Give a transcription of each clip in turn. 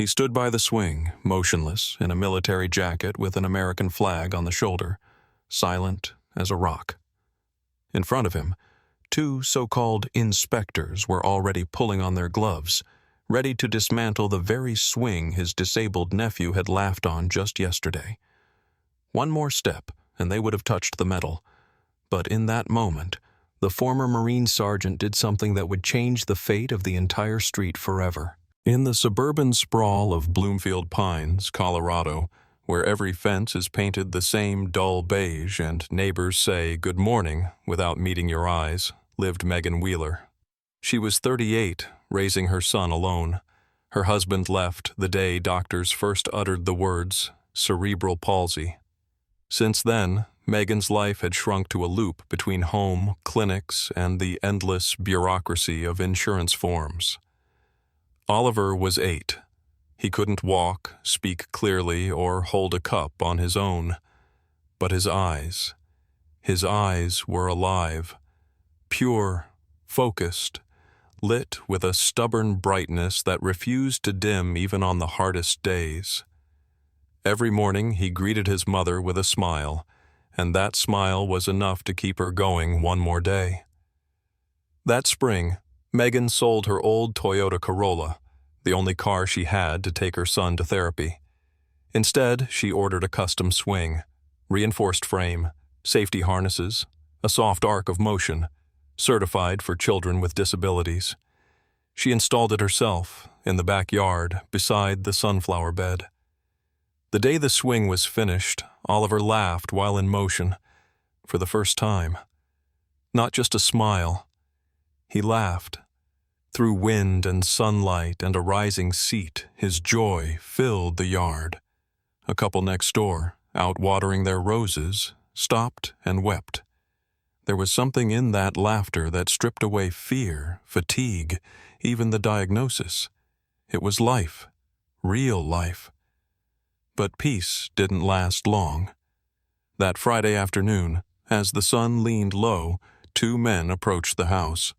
He stood by the swing, motionless, in a military jacket with an American flag on the shoulder, silent as a rock. In front of him, two so-called inspectors were already pulling on their gloves, ready to dismantle the very swing his disabled nephew had laughed on just yesterday. One more step, and they would have touched the metal. But in that moment, the former Marine sergeant did something that would change the fate of the entire street forever. In the suburban sprawl of Bloomfield Pines, Colorado, where every fence is painted the same dull beige and neighbors say good morning without meeting your eyes, lived Megan Wheeler. She was 38, raising her son alone. Her husband left the day doctors first uttered the words cerebral palsy. Since then, Megan's life had shrunk to a loop between home, clinics, and the endless bureaucracy of insurance forms. Oliver was 8. He couldn't walk, speak clearly, or hold a cup on his own. But his eyes were alive, pure, focused, lit with a stubborn brightness that refused to dim even on the hardest days. Every morning he greeted his mother with a smile, and that smile was enough to keep her going one more day. That spring, Megan sold her old Toyota Corolla, the only car she had to take her son to therapy. Instead, she ordered a custom swing, reinforced frame, safety harnesses, a soft arc of motion, certified for children with disabilities. She installed it herself, in the backyard, beside the sunflower bed. The day the swing was finished, Oliver laughed while in motion, for the first time. Not just a smile. He laughed. Through wind and sunlight and a rising seat, his joy filled the yard. A couple next door, out watering their roses, stopped and wept. There was something in that laughter that stripped away fear, fatigue, even the diagnosis. It was life, real life. But peace didn't last long. That Friday afternoon, as the sun leaned low, two men approached the house.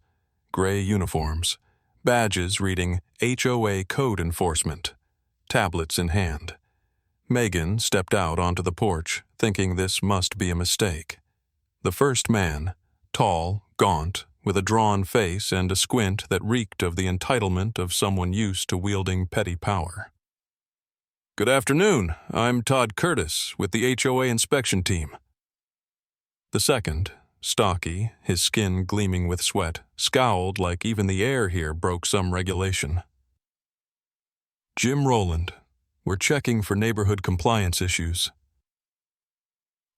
Gray uniforms, badges reading HOA code enforcement, tablets in hand. Megan stepped out onto the porch, thinking this must be a mistake. The first man, tall, gaunt, with a drawn face and a squint that reeked of the entitlement of someone used to wielding petty power. "Good afternoon. I'm Todd Curtis with the HOA inspection team." The second, stocky, his skin gleaming with sweat, scowled like even the air here broke some regulation. "Jim Rowland. We're checking for neighborhood compliance issues."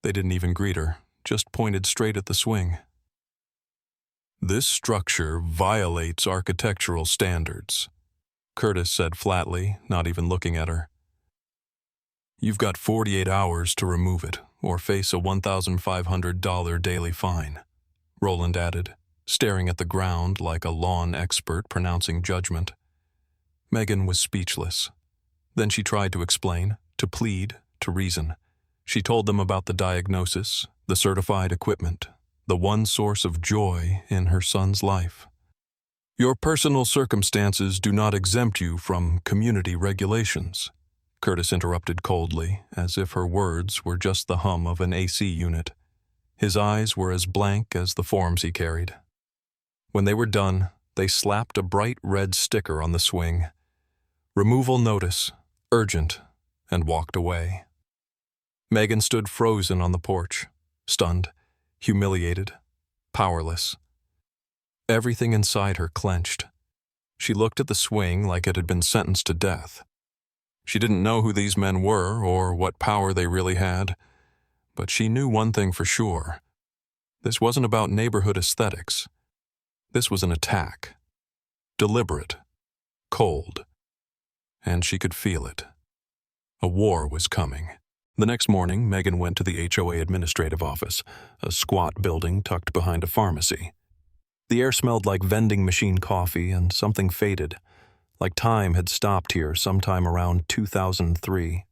They didn't even greet her, just pointed straight at the swing. "This structure violates architectural standards," Curtis said flatly, not even looking at her. "You've got 48 hours to remove it, or face a $1,500 daily fine," Rowland added, staring at the ground like a lawn expert pronouncing judgment. Megan was speechless. Then she tried to explain, to plead, to reason. She told them about the diagnosis, the certified equipment, the one source of joy in her son's life. "Your personal circumstances do not exempt you from community regulations," Curtis interrupted coldly, as if her words were just the hum of an AC unit. His eyes were as blank as the forms he carried. When they were done, they slapped a bright red sticker on the swing. "Removal notice, urgent," and walked away. Megan stood frozen on the porch, stunned, humiliated, powerless. Everything inside her clenched. She looked at the swing like it had been sentenced to death. She didn't know who these men were or what power they really had, but she knew one thing for sure. This wasn't about neighborhood aesthetics. This was an attack. Deliberate. Cold. And she could feel it. A war was coming. The next morning, Megan went to the HOA administrative office, a squat building tucked behind a pharmacy. The air smelled like vending machine coffee and something faded, like time had stopped here sometime around 2003.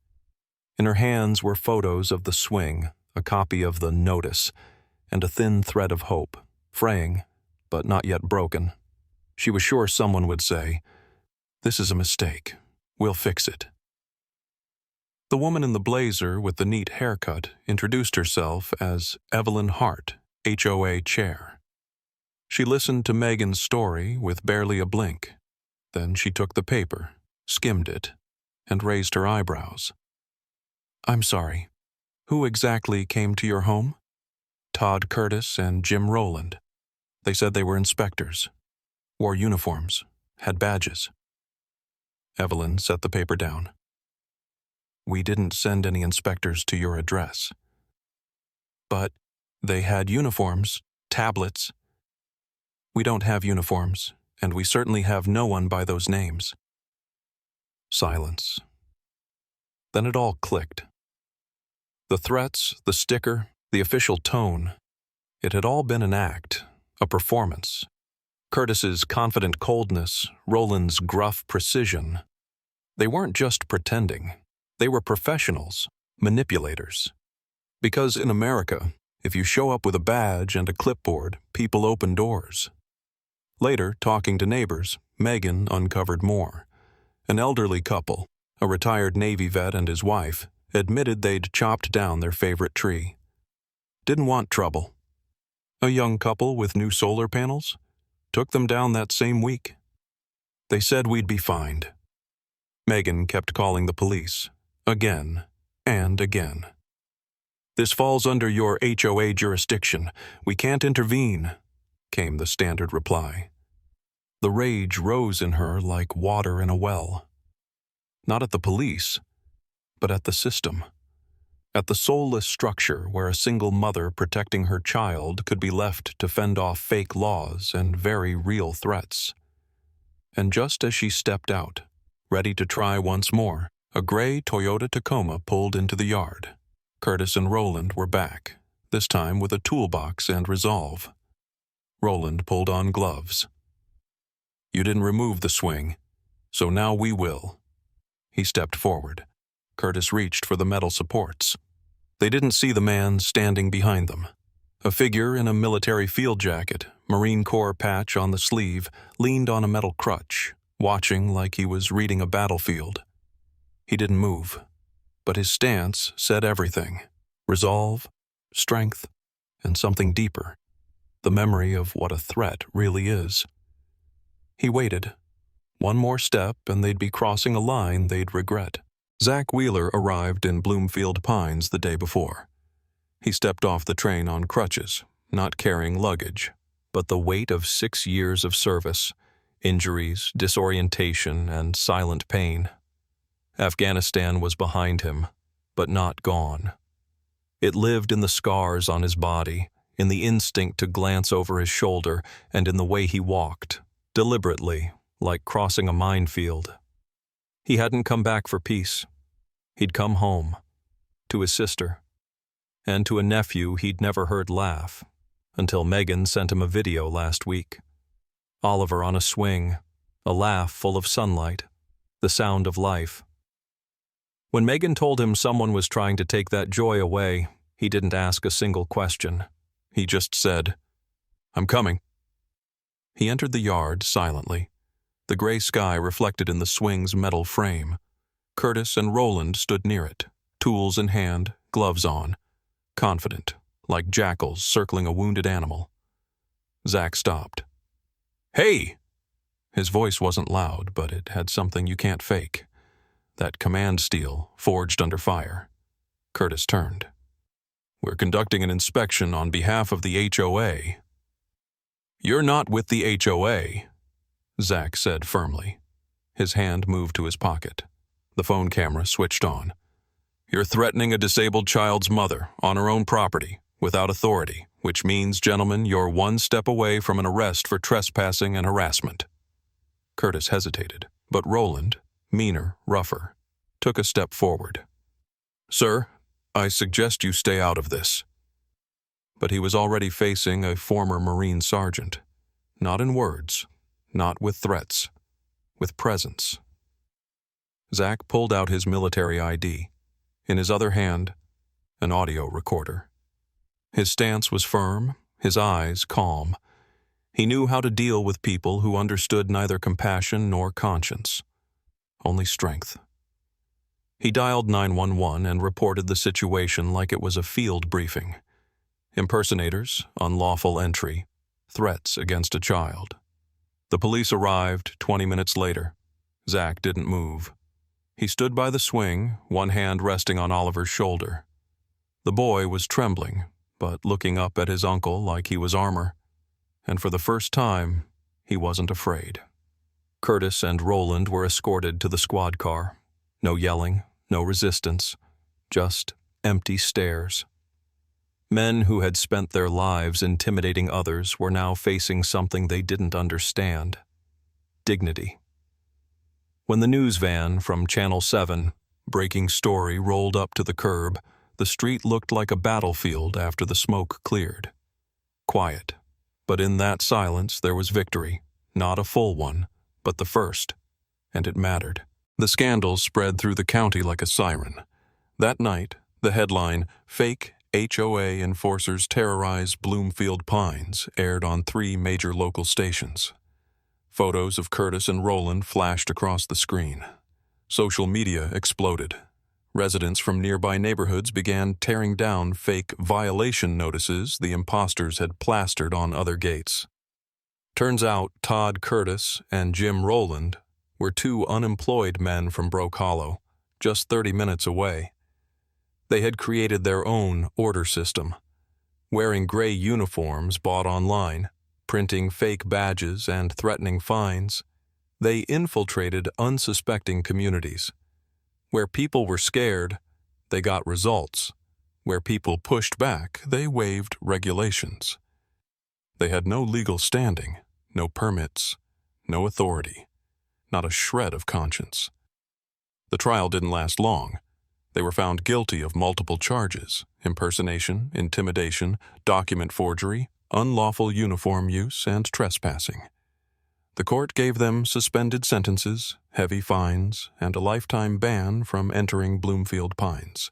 In her hands were photos of the swing, a copy of the notice, and a thin thread of hope, fraying, but not yet broken. She was sure someone would say, "This is a mistake. We'll fix it." The woman in the blazer with the neat haircut introduced herself as Evelyn Hart, HOA chair. She listened to Megan's story with barely a blink. Then she took the paper, skimmed it, and raised her eyebrows. "I'm sorry. Who exactly came to your home?" "Todd Curtis and Jim Rowland. They said they were inspectors. Wore uniforms. Had badges." Evelyn set the paper down. "We didn't send any inspectors to your address." "But they had uniforms, tablets." "We don't have uniforms, and we certainly have no one by those names." Silence. Then it all clicked. The threats, the sticker, the official tone. It had all been an act, a performance. Curtis's confident coldness, Roland's gruff precision. They weren't just pretending. They were professionals, manipulators. Because in America, if you show up with a badge and a clipboard, people open doors. Later, talking to neighbors, Megan uncovered more. An elderly couple, a retired Navy vet and his wife, admitted they'd chopped down their favorite tree. Didn't want trouble. A young couple with new solar panels took them down that same week. They said we'd be fined. Megan kept calling the police, again and again. "This falls under your HOA jurisdiction. We can't intervene," came the standard reply. The rage rose in her like water in a well. Not at the police, but at the system. At the soulless structure where a single mother protecting her child could be left to fend off fake laws and very real threats. And just as she stepped out, ready to try once more, a gray Toyota Tacoma pulled into the yard. Curtis and Roland were back, this time with a toolbox and resolve. Roland pulled on gloves. "You didn't remove the swing, so now we will." He stepped forward. Curtis reached for the metal supports. They didn't see the man standing behind them. A figure in a military field jacket, Marine Corps patch on the sleeve, leaned on a metal crutch, watching like he was reading a battlefield. He didn't move, but his stance said everything. Resolve, strength, and something deeper. The memory of what a threat really is. He waited. One more step and they'd be crossing a line they'd regret. Zach Wheeler arrived in Bloomfield Pines the day before. He stepped off the train on crutches, not carrying luggage, but the weight of 6 years of service, injuries, disorientation, and silent pain. Afghanistan was behind him, but not gone. It lived in the scars on his body, in the instinct to glance over his shoulder, and in the way he walked, deliberately, like crossing a minefield. He hadn't come back for peace. He'd come home, to his sister, and to a nephew he'd never heard laugh, until Megan sent him a video last week. Oliver on a swing, a laugh full of sunlight, the sound of life. When Megan told him someone was trying to take that joy away, he didn't ask a single question. He just said, "I'm coming." He entered the yard silently. The gray sky reflected in the swing's metal frame. Curtis and Roland stood near it, tools in hand, gloves on, confident, like jackals circling a wounded animal. Zach stopped. "Hey!" His voice wasn't loud, but it had something you can't fake. That command steel, forged under fire. Curtis turned. "We're conducting an inspection on behalf of the HOA." "You're not with the HOA," Zach said firmly. His hand moved to his pocket. The phone camera switched on. "You're threatening a disabled child's mother on her own property, without authority, which means, gentlemen, you're one step away from an arrest for trespassing and harassment." Curtis hesitated, but Roland, meaner, rougher, took a step forward. "Sir, I suggest you stay out of this." But he was already facing a former Marine sergeant. Not in words, not with threats, with presence. Zach pulled out his military ID. In his other hand, an audio recorder. His stance was firm, his eyes calm. He knew how to deal with people who understood neither compassion nor conscience. only strength. He dialed 911 and reported the situation like it was a field briefing. Impersonators, unlawful entry, threats against a child. The police arrived 20 minutes later. Zach didn't move. He stood by the swing, one hand resting on Oliver's shoulder. The boy was trembling, but looking up at his uncle like he was armor. And for the first time, he wasn't afraid. Curtis and Roland were escorted to the squad car. No yelling, no resistance, just empty stares. Men who had spent their lives intimidating others were now facing something they didn't understand: dignity. When the news van from Channel 7, Breaking Story, rolled up to the curb, the street looked like a battlefield after the smoke cleared. Quiet, but in that silence there was victory, not a full one, but the first, and it mattered. The scandal spread through the county like a siren. That night, the headline, "Fake HOA Enforcers Terrorize Bloomfield Pines," aired on 3 major local stations. Photos of Curtis and Roland flashed across the screen. Social media exploded. Residents from nearby neighborhoods began tearing down fake violation notices the imposters had plastered on other gates. Turns out Todd Curtis and Jim Roland were 2 unemployed men from Broke Hollow, just 30 minutes away. They had created their own order system, wearing gray uniforms bought online, printing fake badges and threatening fines. They infiltrated unsuspecting communities. Where people were scared, they got results. Where people pushed back, they waived regulations. They had no legal standing, no permits, no authority, not a shred of conscience. The trial didn't last long. They were found guilty of multiple charges: impersonation, intimidation, document forgery, unlawful uniform use, and trespassing. The court gave them suspended sentences, heavy fines, and a lifetime ban from entering Bloomfield Pines.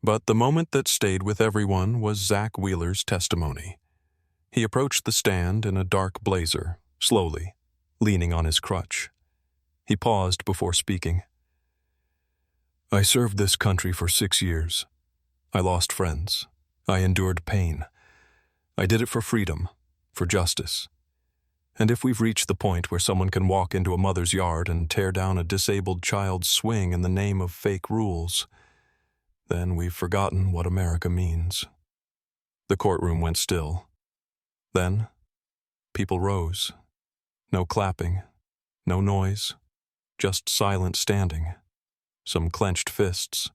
But the moment that stayed with everyone was Zach Wheeler's testimony. He approached the stand in a dark blazer, slowly, leaning on his crutch. He paused before speaking. "I served this country for 6 years. I lost friends. I endured pain. I did it for freedom, for justice. And if we've reached the point where someone can walk into a mother's yard and tear down a disabled child's swing in the name of fake rules, then we've forgotten what America means." The courtroom went still. Then, people rose. No clapping, no noise, just silent standing. Some clenched fists,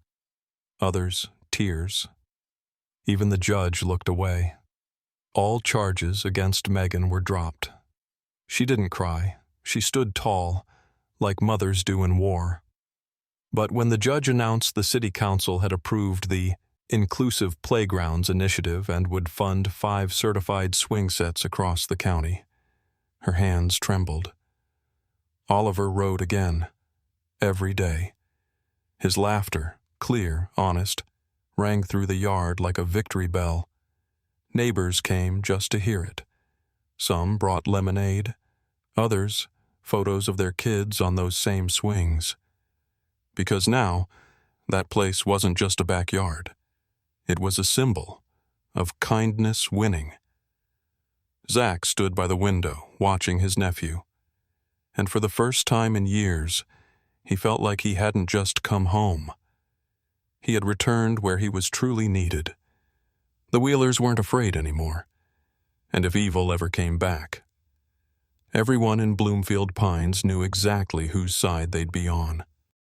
others tears. Even the judge looked away. All charges against Megan were dropped. She didn't cry. She stood tall, like mothers do in war. But when the judge announced the city council had approved the Inclusive Playgrounds Initiative and would fund 5 certified swing sets across the county, her hands trembled. Oliver rode again, every day. His laughter, clear, honest, rang through the yard like a victory bell. Neighbors came just to hear it. Some brought lemonade, others photos of their kids on those same swings. Because now, that place wasn't just a backyard. It was a symbol of kindness winning. Zach stood by the window, watching his nephew. And for the first time in years, he felt like he hadn't just come home. He had returned where he was truly needed. The Wheelers weren't afraid anymore. And if evil ever came back, everyone in Bloomfield Pines knew exactly whose side they'd be on.